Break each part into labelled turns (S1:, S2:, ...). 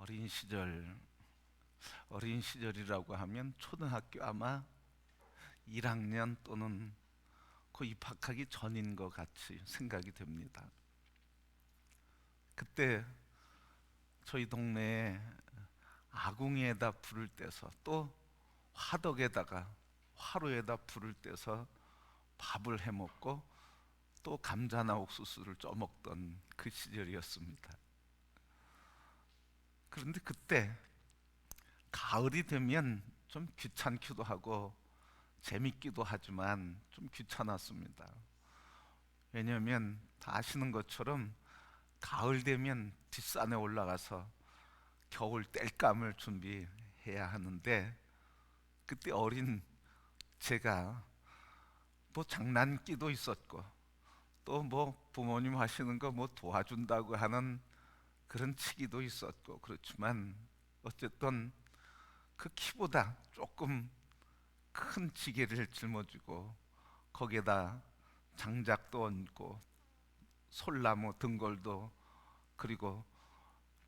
S1: 어린 시절, 어린 시절이라고 하면 초등학교 아마 1학년 또는 그 입학하기 전인 것 같이 생각이 됩니다. 그때 저희 동네에 아궁이에다 불을 떼서 또 화덕에다가 화로에다 불을 떼서 밥을 해 먹고 또 감자나 옥수수를 쪄먹던 그 시절이었습니다. 그런데 그때 가을이 되면 좀 귀찮기도 하고 재밌기도 하지만 좀 귀찮았습니다. 왜냐하면 다 아시는 것처럼 가을 되면 뒷산에 올라가서 겨울 땔감을 준비해야 하는데, 그때 어린 제가 뭐 장난기도 있었고 또 뭐 부모님 하시는 거 뭐 도와준다고 하는 그런 치기도 있었고, 그렇지만 어쨌든 그 키보다 조금 큰 지게를 짊어지고 거기에다 장작도 얹고 솔나무 등골도, 그리고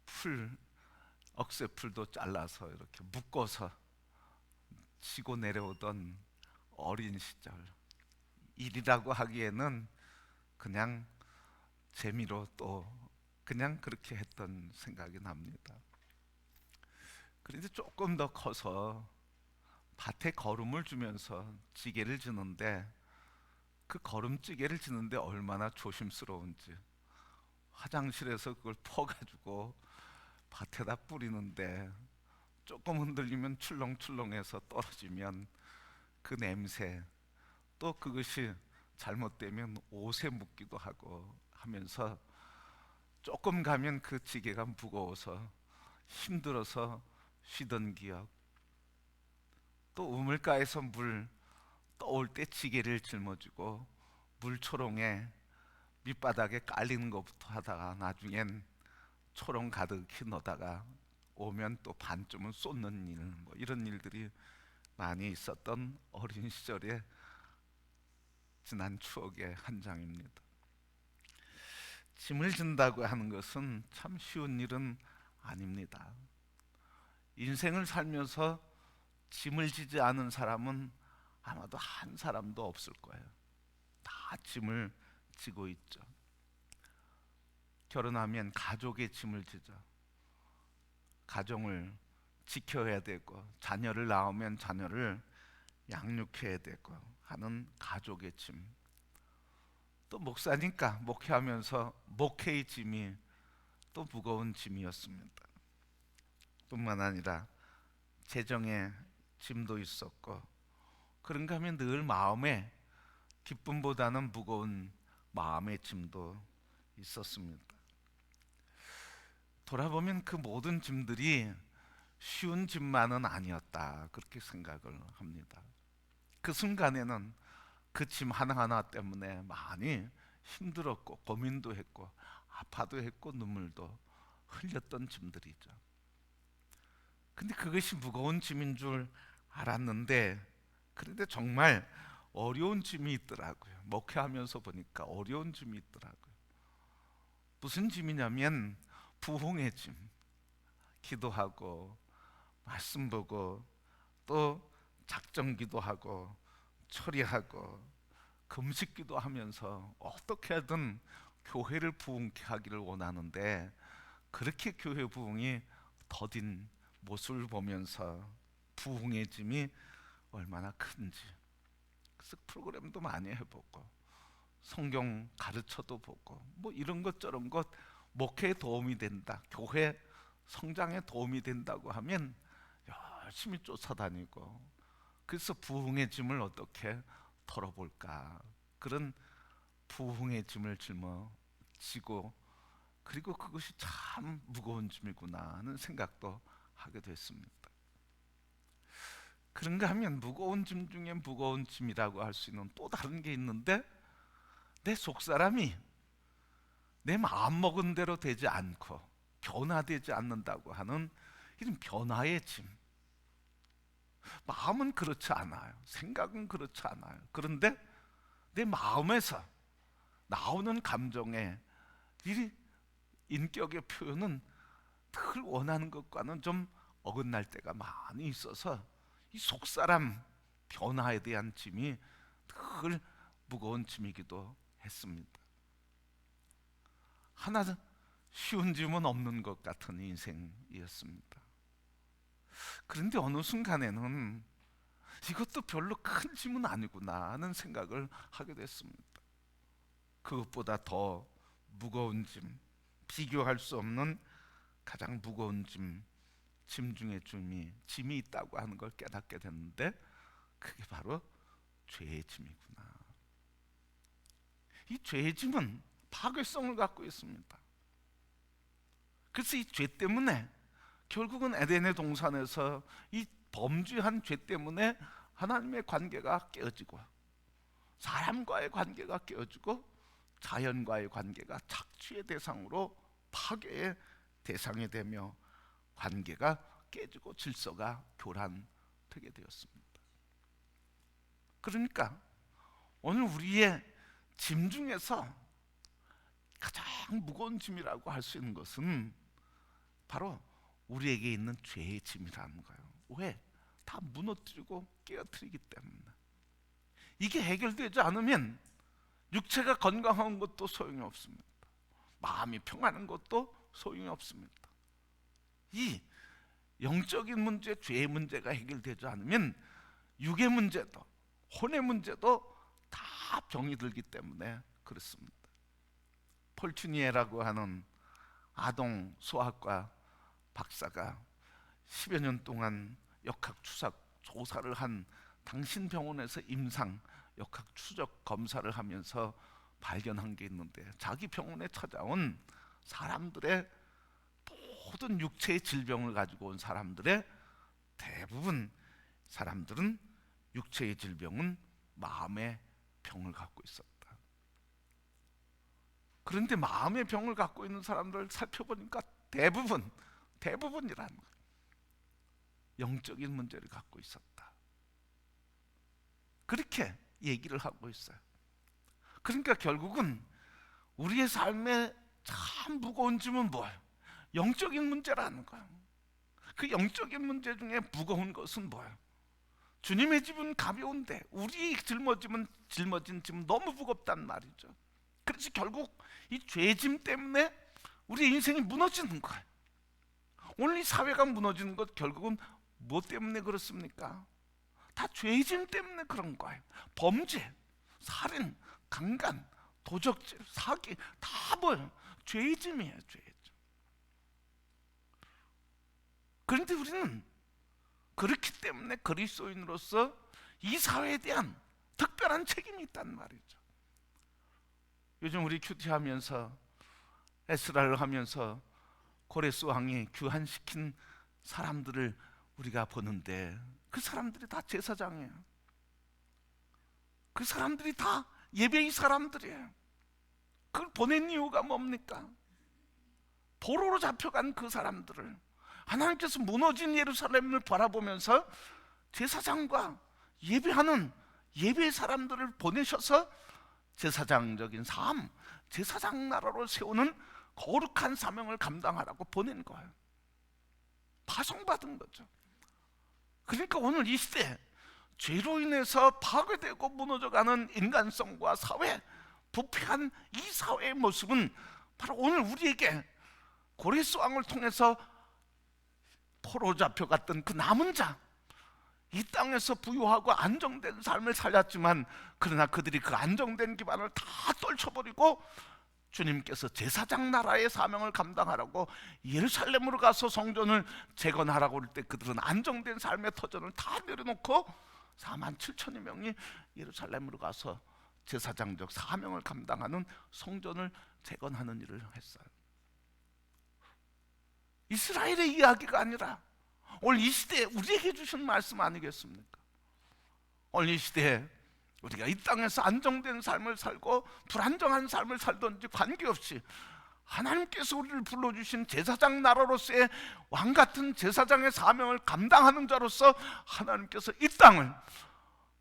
S1: 풀 억새풀도 잘라서 이렇게 묶어서 지고 내려오던 어린 시절, 일이라고 하기에는 그냥 재미로 또 그냥 그렇게 했던 생각이 납니다. 그런데 조금 더 커서 밭에 거름을 주면서 찌개를 지는데, 그 거름찌개를 지는데 얼마나 조심스러운지, 화장실에서 그걸 퍼가지고 밭에다 뿌리는데 조금 흔들리면 출렁출렁해서 떨어지면 그 냄새, 또 그것이 잘못되면 옷에 묻기도 하고 하면서 조금 가면 그 지게가 무거워서 힘들어서 쉬던 기억, 또 우물가에서 물 떠올 때 지게를 짊어지고 물초롱에 밑바닥에 깔리는 것부터 하다가 나중엔 초롱 가득히 넣다가 오면 또 반쯤은 쏟는 일, 뭐 이런 일들이 많이 있었던 어린 시절의 지난 추억의 한 장입니다. 짐을 진다고 하는 것은 참 쉬운 일은 아닙니다. 인생을 살면서 짐을 지지 않은 사람은 아마도 한 사람도 없을 거예요. 다 짐을 지고 있죠. 결혼하면 가족의 짐을 지죠. 가정을 지켜야 되고, 자녀를 낳으면 자녀를 양육해야 되고 하는 가족의 짐. 또 목사니까 목회하면서 목회의 짐이 또 무거운 짐이었습니다. 뿐만 아니라 재정의 짐도 있었고, 그런가 하면 늘 마음에 기쁨보다는 무거운 마음의 짐도 있었습니다. 돌아보면 그 모든 짐들이 쉬운 짐만은 아니었다, 그렇게 생각을 합니다. 그 순간에는 그 짐 하나하나 때문에 많이 힘들었고 고민도 했고 아파도 했고 눈물도 흘렸던 짐들이죠. 근데 그것이 무거운 짐인 줄 알았는데, 그런데 정말 어려운 짐이 있더라고요. 목회하면서 보니까 어려운 짐이 있더라고요. 무슨 짐이냐면 부흥의 짐. 기도하고 말씀 보고 또 작정기도 하고 처리하고 금식기도 하면서 어떻게 하든 교회를 부흥케 하기를 원하는데, 그렇게 교회 부흥이 더딘 모습을 보면서 부흥의 짐이 얼마나 큰지, 그래서 프로그램도 많이 해보고 성경 가르쳐도 보고 뭐 이런 것 저런 것 목회에 도움이 된다, 교회 성장에 도움이 된다고 하면 열심히 쫓아다니고, 그래서 부흥의 짐을 어떻게 털어볼까, 그런 부흥의 짐을 짊어지고, 그리고 그것이 참 무거운 짐이구나 하는 생각도 하게 됐습니다. 그런가 하면 무거운 짐 중에 무거운 짐이라고 할 수 있는 또 다른 게 있는데, 내 속사람이 내 마음먹은 대로 되지 않고 변화되지 않는다고 하는 이런 변화의 짐. 마음은 그렇지 않아요. 생각은 그렇지 않아요. 그런데 내 마음에서 나오는 감정의 이 인격의 표현은 늘 원하는 것과는 좀 어긋날 때가 많이 있어서 이 속사람 변화에 대한 짐이 늘 무거운 짐이기도 했습니다. 하나 쉬운 짐은 없는 것 같은 인생이었습니다. 그런데 어느 순간에는 이것도 별로 큰 짐은 아니구나 하는 생각을 하게 됐습니다. 그것보다 더 무거운 짐, 비교할 수 없는 가장 무거운 짐 중에 짐이 있다고 하는 걸 깨닫게 됐는데, 그게 바로 죄의 짐이구나. 이 죄의 짐은 파괴성을 갖고 있습니다. 그래서 이 죄 때문에 결국은 에덴의 동산에서 이 범죄한 죄 때문에 하나님의 관계가 깨어지고, 사람과의 관계가 깨어지고, 자연과의 관계가 착취의 대상으로 파괴의 대상이 되며 관계가 깨지고 질서가 교란되게 되었습니다. 그러니까 오늘 우리의 짐 중에서 가장 무거운 짐이라고 할 수 있는 것은 바로 우리에게 있는 죄의 짐이라는 거예요. 왜? 다 무너뜨리고 깨어뜨리기 때문에. 이게 해결되지 않으면 육체가 건강한 것도 소용이 없습니다. 마음이 평안한 것도 소용이 없습니다. 이 영적인 문제, 죄의 문제가 해결되지 않으면 육의 문제도, 혼의 문제도 다 병이 들기 때문에 그렇습니다. 폴추니에라고 하는 아동 소아과 박사가 10여 년 동안 역학추적 조사를 한 당신 병원에서 임상 역학추적 검사를 하면서 발견한 게 있는데, 자기 병원에 찾아온 사람들의 모든 육체의 질병을 가지고 온 사람들의 대부분 사람들은 육체의 질병은 마음의 병을 갖고 있었다. 그런데 마음의 병을 갖고 있는 사람들을 살펴보니까 대부분이라는 거예요. 영적인 문제를 갖고 있었다. 그렇게 얘기를 하고 있어요. 그러니까 결국은 우리의 삶에 참 무거운 짐은 뭐예요? 영적인 문제라는 거예요. 그 영적인 문제 중에 무거운 것은 뭐예요? 주님의 짐은 가벼운데 우리 짊어진 짐은 너무 무겁단 말이죠. 그래서 결국 이 죄의 짐 때문에 우리의 인생이 무너지는 거예요. 오늘 이 사회가 무너지는 것 결국은 뭐 때문에 그렇습니까? 다 죄의 짐 때문에 그런 거예요. 범죄, 살인, 강간, 도적질, 사기 다 뭐예요? 죄의 짐이에요. 죄의 짐. 그런데 우리는 그렇기 때문에 그리스도인으로서 이 사회에 대한 특별한 책임이 있단 말이죠. 요즘 우리 큐티하면서 에스라를 하면서 고레스 왕이 규환시킨 사람들을 우리가 보는데, 그 사람들이 다 제사장이에요. 그 사람들이 다 예배의 사람들이에요. 그걸 보낸 이유가 뭡니까? 포로로 잡혀간 그 사람들을 하나님께서 무너진 예루살렘을 바라보면서 제사장과 예배하는 예배의 사람들을 보내셔서 제사장적인 삶, 제사장 나라로 세우는 거룩한 사명을 감당하라고 보낸 거예요. 파송받은 거죠. 그러니까 오늘 이 시대 죄로 인해서 파괴되고 무너져가는 인간성과 사회, 부패한 이 사회의 모습은 바로 오늘 우리에게 고레스 왕을 통해서 포로 잡혀갔던 그 남은 자, 이 땅에서 부유하고 안정된 삶을 살았지만 그러나 그들이 그 안정된 기반을 다 떨쳐버리고 주님께서 제사장 나라의 사명을 감당하라고 예루살렘으로 가서 성전을 재건하라고 할 때 그들은 안정된 삶의 터전을 다 내려놓고 4만 7천여 명이 예루살렘으로 가서 제사장적 사명을 감당하는 성전을 재건하는 일을 했어요. 이스라엘의 이야기가 아니라 오늘 이 시대에 우리에게 주신 말씀 아니겠습니까? 오늘 이 시대에 우리가 이 땅에서 안정된 삶을 살고 불안정한 삶을 살든지 관계없이 하나님께서 우리를 불러주신 제사장 나라로서의 왕같은 제사장의 사명을 감당하는 자로서 하나님께서 이 땅을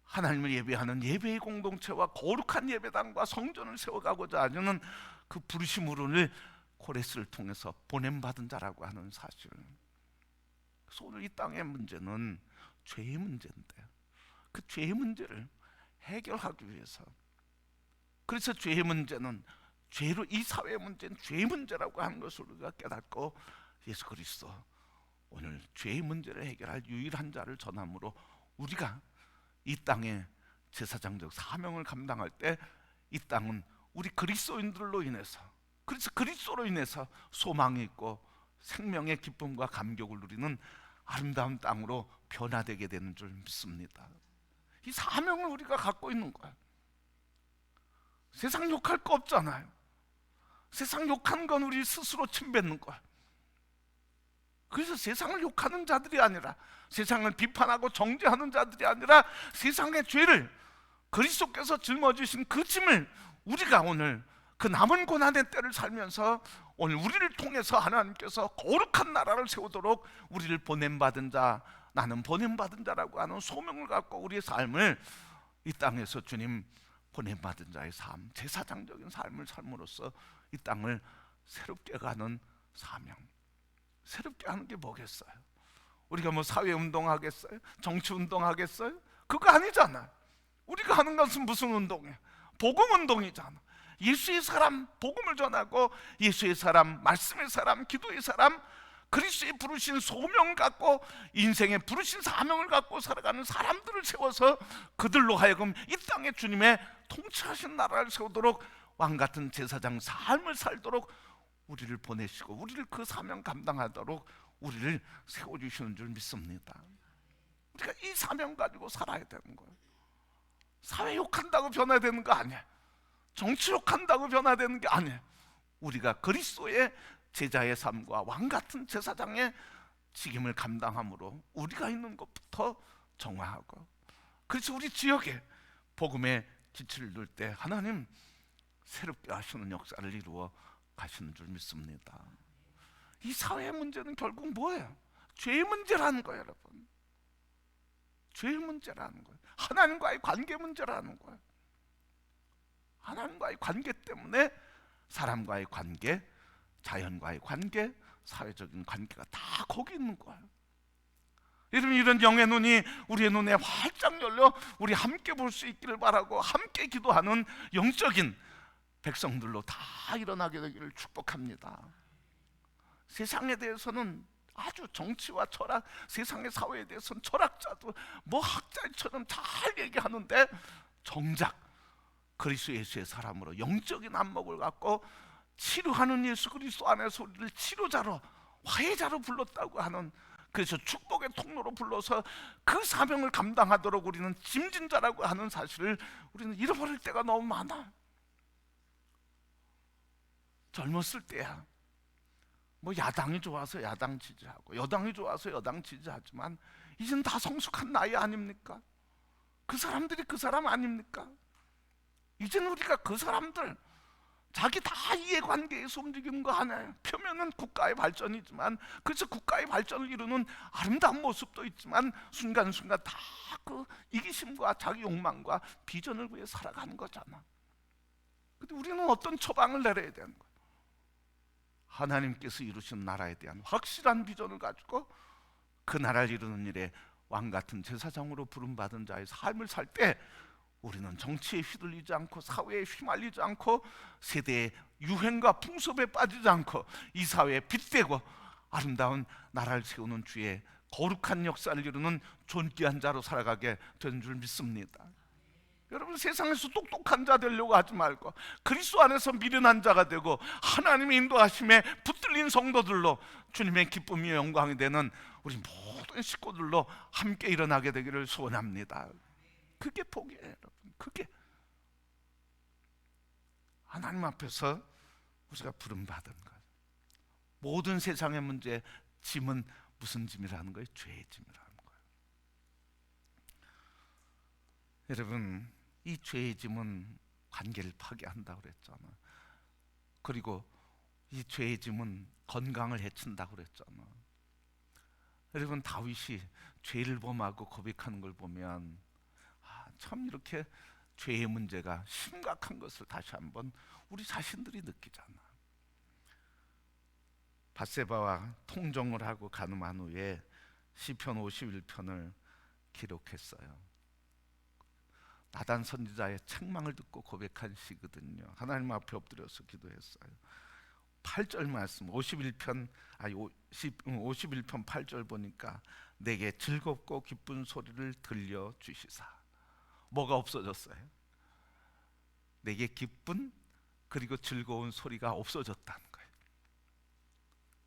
S1: 하나님을 예배하는 예배의 공동체와 거룩한 예배당과 성전을 세워가고자 하는 그 부르심으로 고레스를 통해서 보냄받은 자라고 하는 사실. 그래서 오늘 이 땅의 문제는 죄의 문제인데, 그 죄의 문제를 해결하기 위해서, 그래서 죄의 문제는 죄로, 이 사회의 문제는 죄의 문제라고 하는 것을 우리가 깨닫고 예수 그리스도, 오늘 죄의 문제를 해결할 유일한 자를 전함으로 우리가 이 땅에 제사장적 사명을 감당할 때 이 땅은 우리 그리스도인들로 인해서, 그래서 그리스도로 인해서 소망이 있고 생명의 기쁨과 감격을 누리는 아름다운 땅으로 변화되게 되는 줄 믿습니다. 이 사명을 우리가 갖고 있는 거예요. 세상 욕할 거 없잖아요. 세상 욕하는 건 우리 스스로 침뱉는 거예요. 그래서 세상을 욕하는 자들이 아니라, 세상을 비판하고 정죄하는 자들이 아니라, 세상의 죄를 그리스도께서 짊어지신 그 짐을 우리가 오늘 그 남은 고난의 때를 살면서 오늘 우리를 통해서 하나님께서 거룩한 나라를 세우도록 우리를 보냄받은 자, 나는 보냄받은 자라고 하는 소명을 갖고 우리의 삶을 이 땅에서 주님 보냄받은 자의 삶, 제사장적인 삶을 삶으로써 이 땅을 새롭게 가는 사명. 새롭게 하는 게 뭐겠어요? 우리가 뭐 사회운동 하겠어요? 정치운동 하겠어요? 그거 아니잖아. 우리가 하는 것은 무슨 운동이야? 복음운동이잖아. 예수의 사람, 복음을 전하고 예수의 사람, 말씀의 사람, 기도의 사람, 그리스도의 부르신 소명 갖고 인생의 부르신 사명을 갖고 살아가는 사람들을 세워서 그들로 하여금 이 땅에 주님의 통치하신 나라를 세우도록 왕같은 제사장 삶을 살도록 우리를 보내시고 우리를 그 사명 감당하도록 우리를 세워주시는 줄 믿습니다. 우리가 이 사명 가지고 살아야 되는 거예요. 사회 욕한다고 변화되는 거 아니야. 정치 욕한다고 변화되는 게 아니야. 우리가 그리스도의 제자의 삶과 왕같은 제사장의 직임을 감당함으로 우리가 있는 곳부터 정화하고, 그래서 우리 지역에 복음의 기치를 둘 때 하나님 새롭게 하시는 역사를 이루어 가시는 줄 믿습니다. 이 사회의 문제는 결국 뭐예요? 죄의 문제라는 거예요, 여러분. 죄의 문제라는 거예요. 하나님과의 관계 문제라는 거예요. 하나님과의 관계 때문에 사람과의 관계, 자연과의 관계, 사회적인 관계가 다 거기 있는 거예요. 여러분, 이런 영의 눈이 우리의 눈에 활짝 열려 우리 함께 볼 수 있기를 바라고 함께 기도하는 영적인 백성들로 다 일어나게 되기를 축복합니다. 세상에 대해서는 아주 정치와 철학, 세상의 사회에 대해서는 철학자도 뭐 학자처럼 잘 얘기하는데 정작 그리스도 예수의 사람으로 영적인 안목을 갖고 치료하는 예수 그리스도 안에서 우리를 치료자로, 화해자로 불렀다고 하는, 그래서 축복의 통로로 불러서 그 사명을 감당하도록 우리는 짐진자라고 하는 사실을 우리는 잃어버릴 때가 너무 많아. 젊었을 때야 뭐 야당이 좋아서 야당 지지하고 여당이 좋아서 여당 지지하지만 이젠 다 성숙한 나이 아닙니까? 그 사람들이 그 사람 아닙니까? 이젠 우리가 그 사람들 자기 다 이해관계에서 움직이는 거 하나요. 표면은 국가의 발전이지만, 그래서 국가의 발전을 이루는 아름다운 모습도 있지만 순간순간 다 그 이기심과 자기 욕망과 비전을 위해 살아가는 거잖아. 근데 우리는 어떤 처방을 내려야 되는 거야? 하나님께서 이루신 나라에 대한 확실한 비전을 가지고 그 나라를 이루는 일에 왕같은 제사장으로 부름받은 자의 삶을 살 때 우리는 정치에 휘둘리지 않고 사회에 휘말리지 않고 세대의 유행과 풍습에 빠지지 않고 이 사회에 빗대고 아름다운 나라를 세우는 주의 거룩한 역사를 이루는 존귀한 자로 살아가게 된 줄 믿습니다. 여러분, 세상에서 똑똑한 자 되려고 하지 말고 그리스도 안에서 미련한 자가 되고 하나님의 인도하심에 붙들린 성도들로 주님의 기쁨이 영광이 되는 우리 모든 식구들로 함께 일어나게 되기를 소원합니다. 그게 복이에요, 여러분. 그게 하나님 앞에서 우리가 부름받은 것. 모든 세상의 문제 짐은 무슨 짐이라는 거예요? 죄의 짐이라는 거예요. 여러분, 이 죄의 짐은 관계를 파괴한다고 그랬잖아. 그리고 이 죄의 짐은 건강을 해친다고 그랬잖아. 여러분, 다윗이 죄를 범하고 고백하는 걸 보면 참 이렇게 죄의 문제가 심각한 것을 다시 한번 우리 자신들이 느끼잖아. 밧세바와 통정을 하고 간음한 후에 시편 51편을 기록했어요. 나단 선지자의 책망을 듣고 고백한 시거든요. 하나님 앞에 엎드려서 기도했어요. 8절 말씀 51편 8절 보니까 내게 즐겁고 기쁜 소리를 들려주시사. 뭐가 없어졌어요? 내게 기쁜 그리고 즐거운 소리가 없어졌다는 거예요.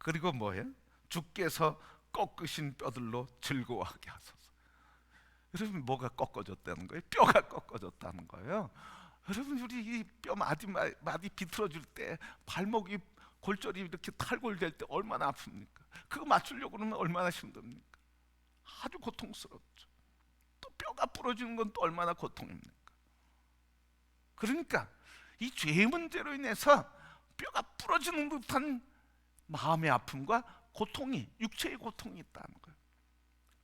S1: 그리고 뭐예요? 주께서 꺾으신 뼈들로 즐거워하게 하소서. 여러분, 뭐가 꺾어졌다는 거예요? 뼈가 꺾어졌다는 거예요. 여러분, 우리 이 뼈 마디 비틀어질 때, 발목이 골절이 이렇게 탈골될 때 얼마나 아픕니까? 그거 맞추려고 그러면 얼마나 힘듭니까? 아주 고통스럽죠. 또 뼈가 부러지는 건 또 얼마나 고통입니까? 그러니까 이 죄의 문제로 인해서 뼈가 부러지는 듯한 마음의 아픔과 고통이, 육체의 고통이 있다는 거예요.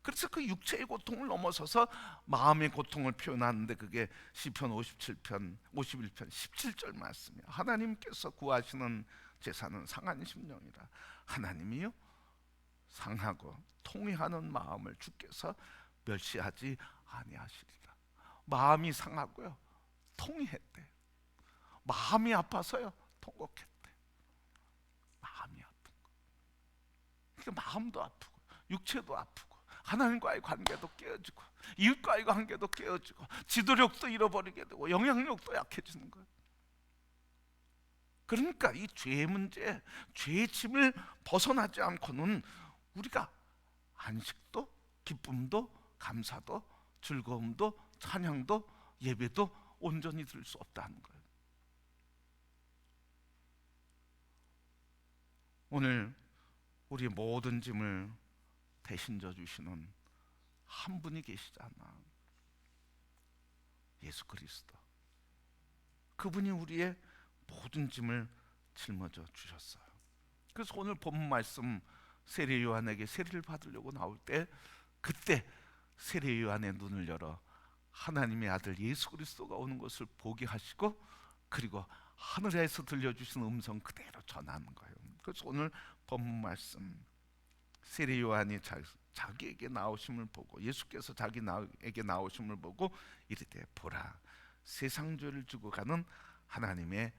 S1: 그래서 그 육체의 고통을 넘어서서 마음의 고통을 표현하는데, 그게 시편 51편 17절 말씀이에요. 하나님께서 구하시는 제사는 상한 심령이라. 하나님이요 상하고 통회하는 마음을 주께서 멸시하지 아니하시리라. 마음이 상하고요, 통회했대. 마음이 아파서요, 통곡했대. 마음이 아픈 거. 그러니까 마음도 아프고 육체도 아프고 하나님과의 관계도 깨어지고 이웃과의 관계도 깨어지고 지도력도 잃어버리게 되고 영향력도 약해지는 거예요. 그러니까 이 죄의 문제, 죄의 짐을 벗어나지 않고는 우리가 안식도, 기쁨도, 감사도, 즐거움도, 찬양도, 예배도 온전히 드릴 수 없다는 거예요. 오늘 우리 모든 짐을 대신 져주시는 한 분이 계시잖아. 예수 그리스도. 그분이 우리의 모든 짐을 짊어져 주셨어요. 그래서 오늘 본문 말씀, 세례 요한에게 세례를 받으려고 나올 때, 그때 세례 요한의 눈을 열어 하나님의 아들 예수 그리스도가 오는 것을 보게 하시고, 그리고 하늘에서 들려주신 음성 그대로 전하는 거예요. 그래서 오늘 본문 말씀, 세례 요한이 자기에게 나오심을 보고, 예수께서 자기에게 나오심을 보고 이르되 보라, 세상 죄를 지고 가는 하나님의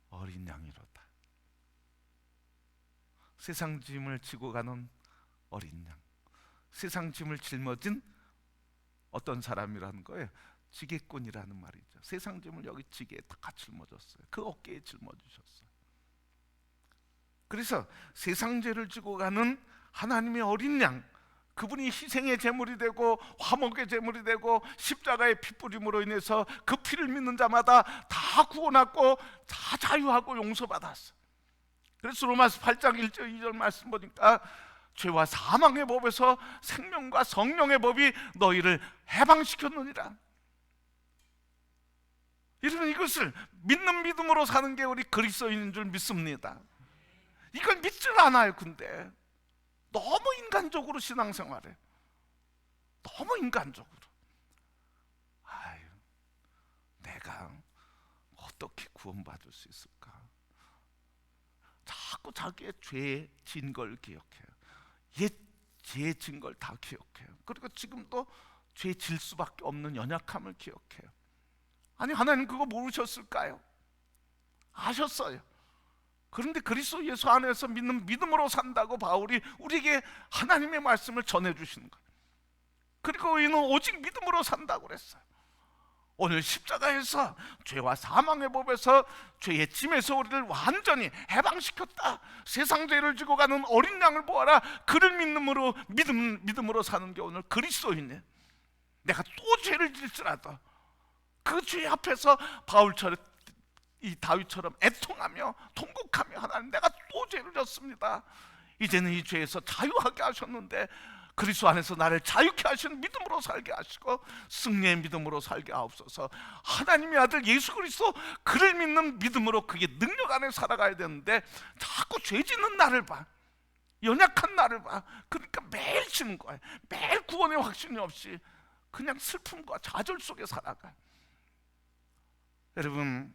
S1: 어린 양이로다. 세상 짐을 지고 가는 어린 양, 세상 짐을 짊어진 어떤 사람이라는 거예요? 지게꾼이라는 말이죠. 세상 짐을 여기 지게에 다 짊어졌어요. 그 어깨에 짊어지셨어요. 그래서 세상 죄를 지고 가는 하나님의 어린 양, 그분이 희생의 제물이 되고 화목의 제물이 되고 십자가의 피뿌림으로 인해서 그 피를 믿는 자마다 다 구원받고 다 자유하고 용서받았어. 그래서 로마서 8장 1절 2절 말씀 보니까 죄와 사망의 법에서 생명과 성령의 법이 너희를 해방시켰느니라. 여러분, 이것을 믿는 믿음으로 사는 게 우리 그리스도인인 줄 믿습니다. 이걸 믿질 않아요. 근데 너무 인간적으로 신앙생활해. 너무 인간적으로. 아유, 내가 어떻게 구원받을 수 있을까? 자꾸 자기의 죄에 진 걸 기억해요. 옛 죄에 진 걸 다 기억해요. 그리고 지금도 죄에 질 수밖에 없는 연약함을 기억해요. 아니, 하나님 그거 모르셨을까요? 아셨어요. 그런데 그리스도 예수 안에서 믿는 믿음으로 산다고 바울이 우리에게 하나님의 말씀을 전해주시는 거예요. 그리고 우리는 오직 믿음으로 산다고 그랬어요. 오늘 십자가에서 죄와 사망의 법에서 죄의 짐에서 우리를 완전히 해방시켰다. 세상 죄를 지고 가는 어린 양을 보아라. 그를 믿음으로 사는 게 오늘 그리스도인이에요. 내가 또 죄를 질지라도 그 죄 앞에서 바울처럼, 이 다윗처럼 애통하며 통곡하며, 하나님 내가 또 죄를 졌습니다. 이제는 이 죄에서 자유하게 하셨는데 그리스도 안에서 나를 자유케 하시는 믿음으로 살게 하시고 승리의 믿음으로 살게 하옵소서. 하나님의 아들 예수 그리스도, 그를 믿는 믿음으로 그게 능력 안에 살아가야 되는데 자꾸 죄 짓는 나를 봐, 연약한 나를 봐. 그러니까 매일 지는 거예요. 매일 구원의 확신이 없이 그냥 슬픔과 좌절 속에 살아가요. 여러분,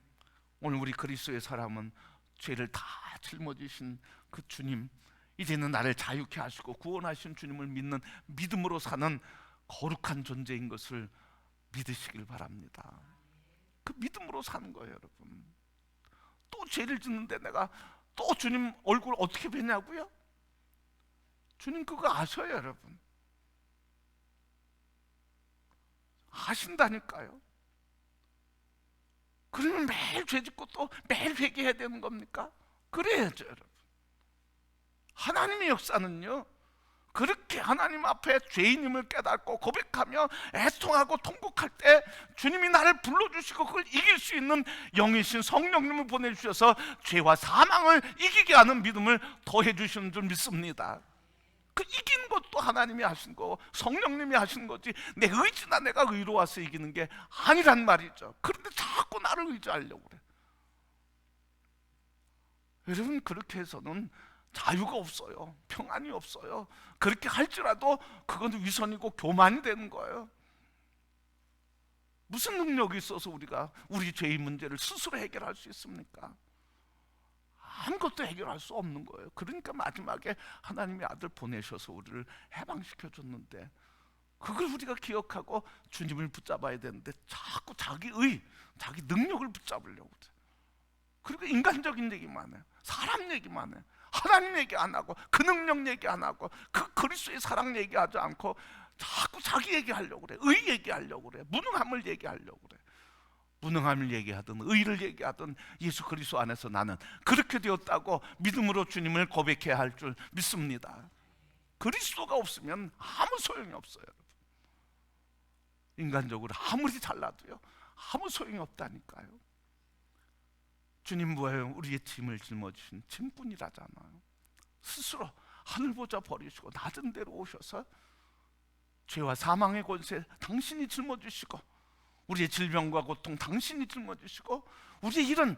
S1: 오늘 우리 그리스도의 사람은 죄를 다 짊어지신 그 주님, 이제는 나를 자유케 하시고 구원하신 주님을 믿는 믿음으로 사는 거룩한 존재인 것을 믿으시길 바랍니다. 그 믿음으로 사는 거예요, 여러분. 또 죄를 짓는데 내가 또 주님 얼굴 어떻게 뵈냐고요? 주님 그거 아셔요, 여러분. 아신다니까요. 그러면 매일 죄 짓고 또 매일 회개해야 되는 겁니까? 그래야죠, 여러분. 하나님의 역사는요, 그렇게 하나님 앞에 죄인임을 깨닫고 고백하며 애통하고 통곡할 때 주님이 나를 불러주시고 그걸 이길 수 있는 영이신 성령님을 보내주셔서 죄와 사망을 이기게 하는 믿음을 더해 주시는 줄 믿습니다. 그 이긴 것도 하나님이 하신 거고 성령님이 하신 거지 내 의지나 내가 의로워서 이기는 게 아니란 말이죠. 그런데 자꾸 나를 의지하려고 그래. 여러분, 그렇게 해서는 자유가 없어요. 평안이 없어요. 그렇게 할지라도 그건 위선이고 교만이 되는 거예요. 무슨 능력이 있어서 우리가 우리 죄의 문제를 스스로 해결할 수 있습니까? 아무것도 해결할 수 없는 거예요. 그러니까 마지막에 하나님의 아들 보내셔서 우리를 해방시켜 줬는데, 그걸 우리가 기억하고 주님을 붙잡아야 되는데 자꾸 자기의 자기 능력을 붙잡으려고 그래. 그리고 인간적인 얘기만 해요. 사람 얘기만 해요. 하나님 얘기 안 하고 그 능력 얘기 안 하고 그 그리스도의 사랑 얘기하지 않고 자꾸 자기 얘기하려고 그래. 의 얘기하려고 그래. 무능함을 얘기하려고 그래. 무능함을 얘기하든 의를 얘기하든 예수 그리스도 안에서 나는 그렇게 되었다고 믿음으로 주님을 고백해야 할 줄 믿습니다. 그리스도가 없으면 아무 소용이 없어요. 인간적으로 아무리 잘나도요 아무 소용이 없다니까요. 주님 뭐예요? 우리의 짐을 짊어지신 짐꾼이라잖아요. 스스로 하늘 보좌 버리시고 낮은 데로 오셔서 죄와 사망의 권세 당신이 짊어지시고 우리의 질병과 고통 당신이 짊어지시고 우리의 이런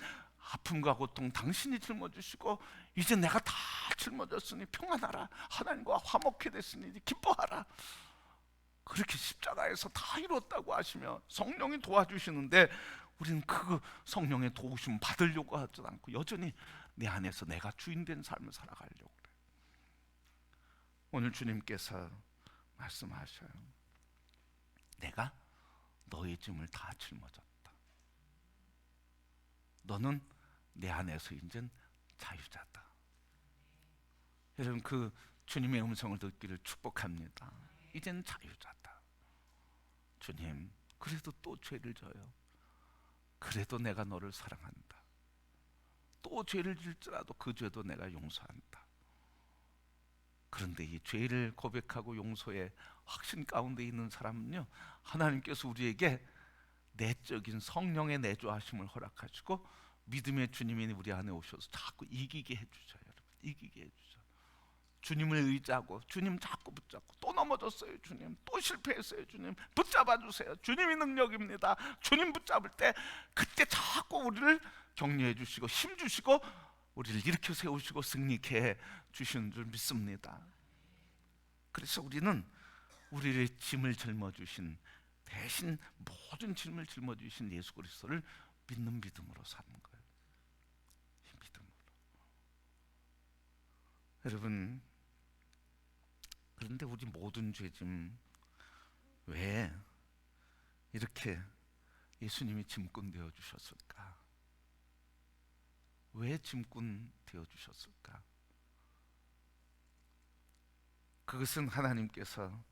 S1: 아픔과 고통 당신이 짊어지시고 이제 내가 다 짊어졌으니 평안하라. 하나님과 화목해 됐으니 기뻐하라. 그렇게 십자가에서 다 이뤘다고 하시며 성령이 도와주시는데 우리는 그 성령의 도우심 받으려고 하지 않고 여전히 내 안에서 내가 주인 된 삶을 살아가려고 그래. 오늘 주님께서 말씀하셔요. 내가 너의 짐을 다 짊어졌다. 너는 내 안에서 이젠 자유자다. 여러분, 그 주님의 음성을 듣기를 축복합니다. 이젠 자유자다. 주님, 그래도 또 죄를 져요. 그래도 내가 너를 사랑한다. 또 죄를 질지라도 그 죄도 내가 용서한다. 그런데 이 죄를 고백하고 용서의 확신 가운데 있는 사람은요, 하나님께서 우리에게 내적인 성령의 내주하심을 허락하시고 믿음의 주님이 우리 안에 오셔서 자꾸 이기게 해주셔요. 여러분, 이기게 해주셔요. 주님을 의지하고 주님 자꾸 붙잡고 또 넘어졌어요. 주님 또 실패했어요. 주님 붙잡아 주세요. 주님이 능력입니다. 주님 붙잡을 때 그때 자꾸 우리를 격려해 주시고 힘 주시고 우리를 일으켜 세우시고 승리케 해 주시는 줄 믿습니다. 그래서 우리는 우리의 짐을 짊어주신 대신 모든 짐을 짊어주신 예수 그리스도를 믿는 믿음으로 사는 거예요. 이 믿음으로. 여러분, 그런데 우리 모든 죄짐 왜 이렇게 예수님이 짐꾼 되어 주셨을까? 왜 짐꾼 되어 주셨을까? 그것은 하나님께서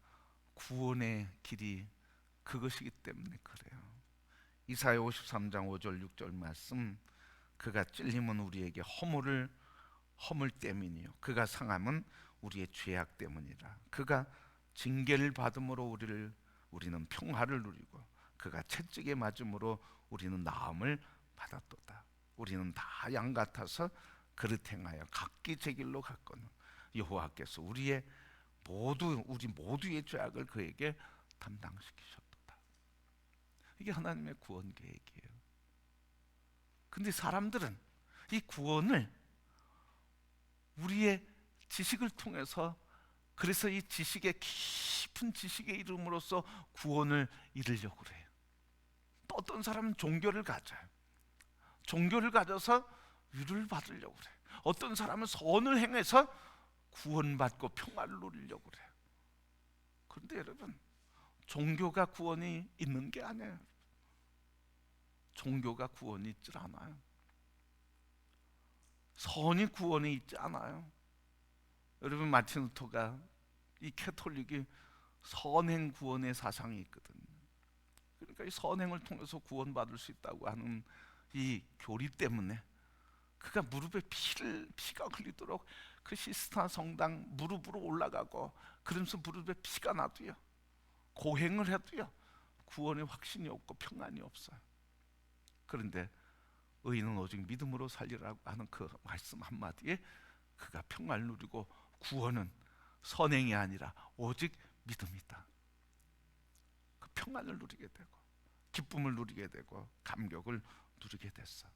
S1: 구원의 길이 그것이기 때문에 그래요. 이사야 53장 5절 6절 말씀, 그가 찔림은 우리에게 허물 때문이요 그가 상함은 우리의 죄악 때문이라. 그가 징계를 받음으로 우리는 평화를 누리고 그가 채찍에 맞음으로 우리는 나음을 받았도다. 우리는 다 양 같아서 그릇 행하여 각기 제 길로 갔거늘 여호와께서 우리 모두의 죄악을 그에게 담당시키셨도다. 이게 하나님의 구원 계획이에요. 근데 사람들은 이 구원을 우리의 지식을 통해서, 그래서 이 지식의 깊은 지식의 이름으로써 구원을 이루려고 그래요. 또 어떤 사람은 종교를 가져요. 종교를 가져서 위로를 받으려고 그래요. 어떤 사람은 선을 행해서 구원받고 평화를 누리려고 그래요. 그런데 여러분, 종교가 구원이 있는 게 아니에요. 종교가 구원이 있질 않아요. 선이 구원이 있지 않아요. 여러분, 마틴 루터가 이 캐톨릭이 선행 구원의 사상이 있거든요. 그러니까 이 선행을 통해서 구원받을 수 있다고 하는 이 교리 때문에 그가 무릎에 피가 흘리도록 그 시스타 성당 무릎으로 올라가고, 그러면서 무릎에 피가 나도요, 고행을 해도요, 구원의 확신이 없고 평안이 없어요. 그런데 의인은 오직 믿음으로 살리라고 하는 그 말씀 한마디에 그가 평안을 누리고, 구원은 선행이 아니라 오직 믿음이다. 그 평안을 누리게 되고, 기쁨을 누리게 되고, 감격을 누리게 됐어.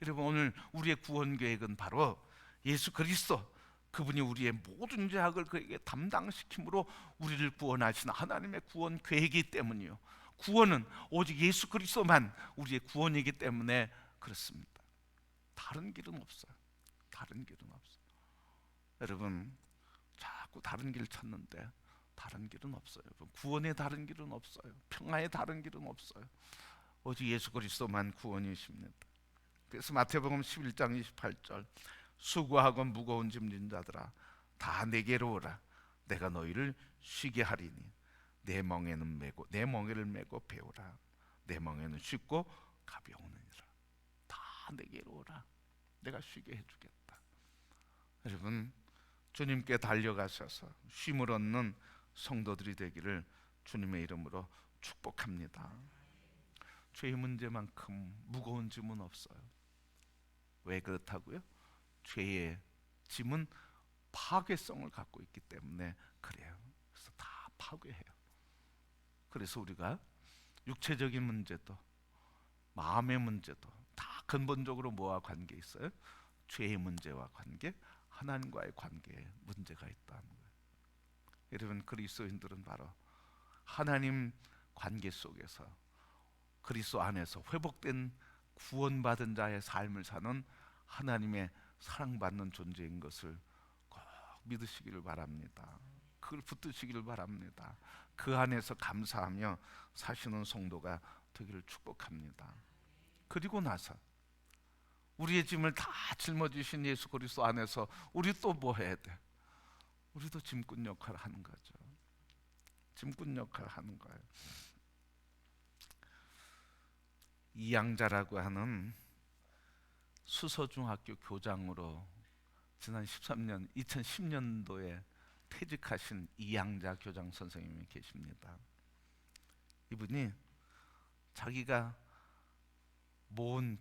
S1: 여러분, 오늘 우리의 구원 계획은 바로 예수 그리스도, 그분이 우리의 모든 죄악을 그에게 담당시킴으로 우리를 구원하신 하나님의 구원 계획이기 때문이요, 구원은 오직 예수 그리스도만 우리의 구원이기 때문에 그렇습니다. 다른 길은 없어요. 다른 길은 없어요. 여러분, 자꾸 다른 길 찾는데 다른 길은 없어요. 구원의 다른 길은 없어요. 평화의 다른 길은 없어요. 오직 예수 그리스도만 구원이십니다. 그래서 마태복음 11장 28절, 수고하고 무거운 짐진 자들아 다 내게로 오라. 내가 너희를 쉬게 하리니 내 멍에를 메고 배우라. 내 멍에는 쉽고 가벼우니라. 다 내게로 오라. 내가 쉬게 해주겠다. 여러분, 주님께 달려가셔서 쉼을 얻는 성도들이 되기를 주님의 이름으로 축복합니다. 죄의 문제만큼 무거운 짐은 없어요. 왜 그렇다고요? 죄의 짐은 파괴성을 갖고 있기 때문에 그래요. 그래서 다 파괴해요. 그래서 우리가 육체적인 문제도 마음의 문제도 다 근본적으로 뭐와 관계 있어요? 죄의 문제와 관계, 하나님과의 관계에 문제가 있다는 거예요. 여러분, 그리스도인들은 바로 하나님 관계 속에서 그리스도 안에서 회복된 구원받은 자의 삶을 사는 하나님의 사랑받는 존재인 것을 꼭 믿으시기를 바랍니다. 그걸 붙드시기를 바랍니다. 그 안에서 감사하며 사시는 성도가 되기를 축복합니다. 그리고 나서 우리의 짐을 다 짊어지신 예수 그리스도 안에서 우리 또 뭐 해야 돼? 우리도 짐꾼 역할을 하는 거죠. 짐꾼 역할을 하는 거예요. 이양자라고 하는 수서중학교 교장으로 지난 2010년도에 퇴직하신 이양자 교장 선생님이 계십니다. 이분이 자기가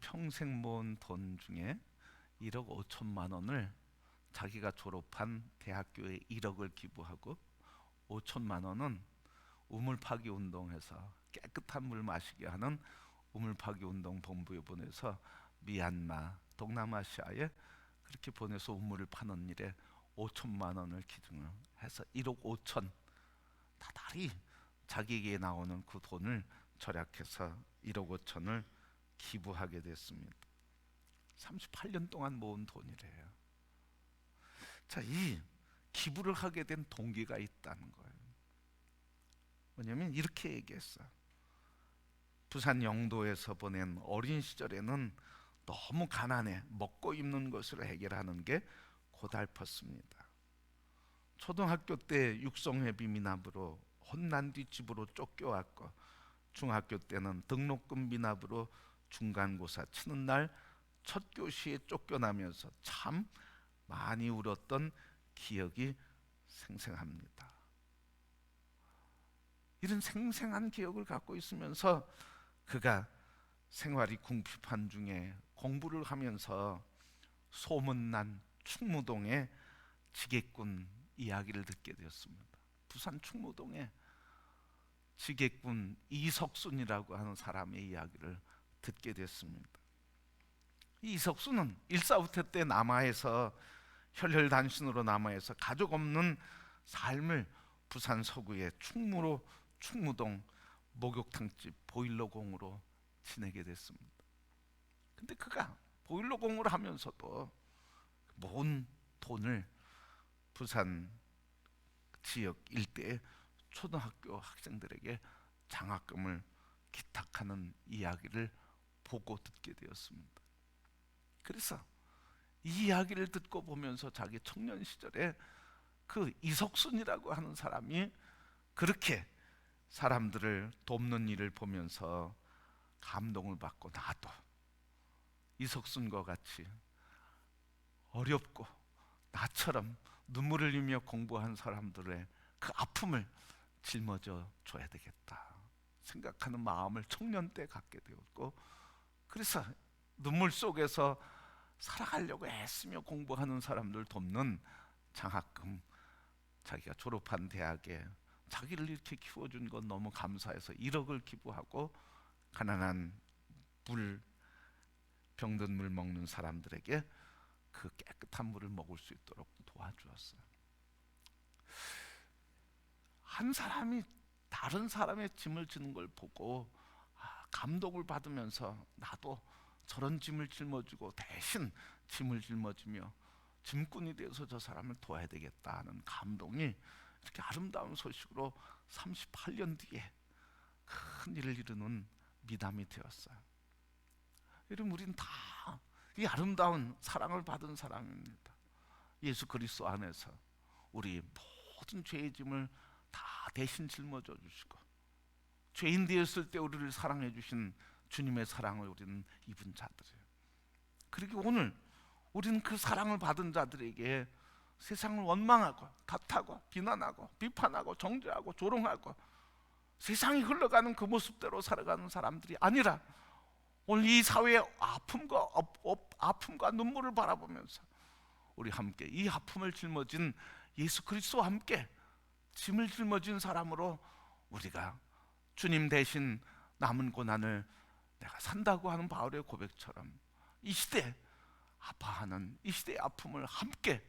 S1: 평생 모은 돈 중에 1억 5천만 원을 자기가 졸업한 대학교에 1억을 기부하고 5천만 원은 우물 파기 운동해서 깨끗한 물 마시게 하는 우물 파기 운동 본부에 보내서 미얀마, 동남아시아에 그렇게 보내서 우물을 파는 일에 5천만 원을 기증을 해서 1억 5천, 다달이 자기에게 나오는 그 돈을 절약해서 1억 5천을 기부하게 됐습니다. 38년 동안 모은 돈이래요. 자, 이 기부를 하게 된 동기가 있다는 거예요. 뭐냐면 이렇게 얘기했어요. 부산 영도에서 보낸 어린 시절에는 너무 가난해 먹고 입는 것을 해결하는 게 고달팠습니다. 초등학교 때 육성회비 미납으로 혼난 뒤 집으로 쫓겨왔고, 중학교 때는 등록금 미납으로 중간고사 치는 날 첫 교시에 쫓겨나면서 참 많이 울었던 기억이 생생합니다. 이런 생생한 기억을 갖고 있으면서 그가 생활이 궁핍한 중에 공부를 하면서 소문난 충무동의 지게꾼 이야기를 듣게 되었습니다. 부산 충무동에 지게꾼 이석순이라고 하는 사람의 이야기를 듣게 됐습니다. 이석순은 일사후퇴 때 남하에서 혈혈단신으로 남하에서 가족 없는 삶을 부산 서구의 충무동 목욕탕집 보일러공으로 지내게 됐습니다. 근데 그가 보일러공을 하면서도 모은 돈을 부산 지역 일대의 초등학교 학생들에게 장학금을 기탁하는 이야기를 보고 듣게 되었습니다. 그래서 이 이야기를 듣고 보면서 자기 청년 시절에 그 이석순이라고 하는 사람이 그렇게 사람들을 돕는 일을 보면서 감동을 받고, 나도 이석순과 같이 어렵고 나처럼 눈물을 흘리며 공부한 사람들의 그 아픔을 짊어져 줘야 되겠다 생각하는 마음을 청년 때 갖게 되었고, 그래서 눈물 속에서 살아가려고 애쓰며 공부하는 사람들 돕는 장학금, 자기가 졸업한 대학에 자기를 이렇게 키워준 건 너무 감사해서 1억을 기부하고 가난한 병든 물 먹는 사람들에게 그 깨끗한 물을 먹을 수 있도록 도와주었어요. 한 사람이 다른 사람의 짐을 지는 걸 보고 감동을 받으면서 나도 저런 짐을 짊어지고 대신 짐을 짊어지며 짐꾼이 되어서 저 사람을 도와야 되겠다 하는 감동이 이렇게 아름다운 소식으로 38년 뒤에 큰 일을 이루는 미담이 되었어요. 여러분, 우린 다 이 아름다운 사랑을 받은 사람입니다. 예수 그리스도 안에서 우리 모든 죄의 짐을 다 대신 짊어져 주시고, 죄인 되었을 때 우리를 사랑해 주신 주님의 사랑을 우리는 입은 자들이에요. 그리고 오늘 우리는 그 사랑을 받은 자들에게 세상을 원망하고 탓하고 비난하고 비판하고 정죄하고 조롱하고 세상이 흘러가는 그 모습대로 살아가는 사람들이 아니라, 오늘 이 사회의 아픔과 눈물을 바라보면서 우리 함께 이 아픔을 짊어진 예수 그리스도와 함께 짐을 짊어진 사람으로 우리가 주님 대신 남은 고난을 내가 산다고 하는 바울의 고백처럼 이 시대 아파하는 이 시대의 아픔을 함께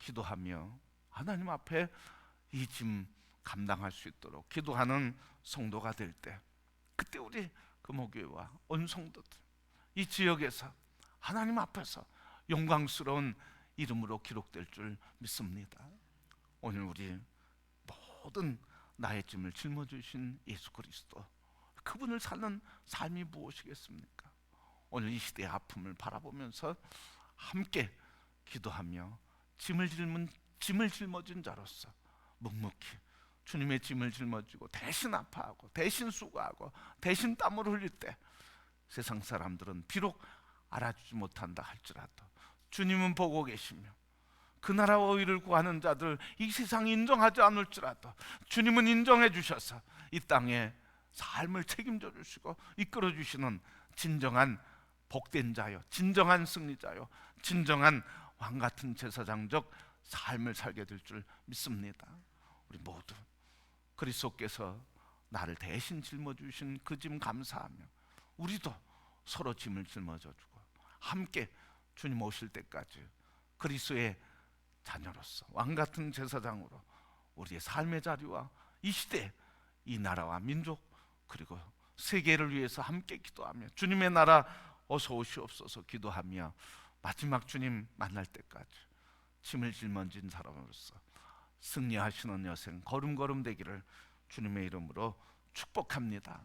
S1: 기도하며 하나님 앞에 이 짐 감당할 수 있도록 기도하는 성도가 될 때, 그때 우리 금호교회와 온 성도들 이 지역에서 하나님 앞에서 영광스러운 이름으로 기록될 줄 믿습니다. 오늘 우리 모든 나의 짐을 짊어주신 예수 그리스도, 그분을 사는 삶이 무엇이겠습니까? 오늘 이 시대의 아픔을 바라보면서 함께 기도하며 짐을 짊어진 자로서 묵묵히 주님의 짐을 짊어지고 대신 아파하고 대신 수고하고 대신 땀을 흘릴 때 세상 사람들은 비록 알아주지 못한다 할지라도 주님은 보고 계시며 그 나라와 의를 구하는 자들 이 세상이 인정하지 않을지라도 주님은 인정해 주셔서 이 땅에 삶을 책임져 주시고 이끌어 주시는 진정한 복된 자요, 진정한 승리자요, 진정한 왕같은 제사장적 삶을 살게 될 줄 믿습니다. 우리 모두 그리스도께서 나를 대신 짊어주신 그 짐 감사하며 우리도 서로 짐을 짊어져주고 함께 주님 오실 때까지 그리스도의 자녀로서 왕같은 제사장으로 우리의 삶의 자리와 이 시대, 이 나라와 민족 그리고 세계를 위해서 함께 기도하며 주님의 나라 어서 오시옵소서 기도하며 마지막 주님 만날 때까지 짐을 짊어진 사람으로서 승리하시는 여생 걸음걸음 되기를 주님의 이름으로 축복합니다.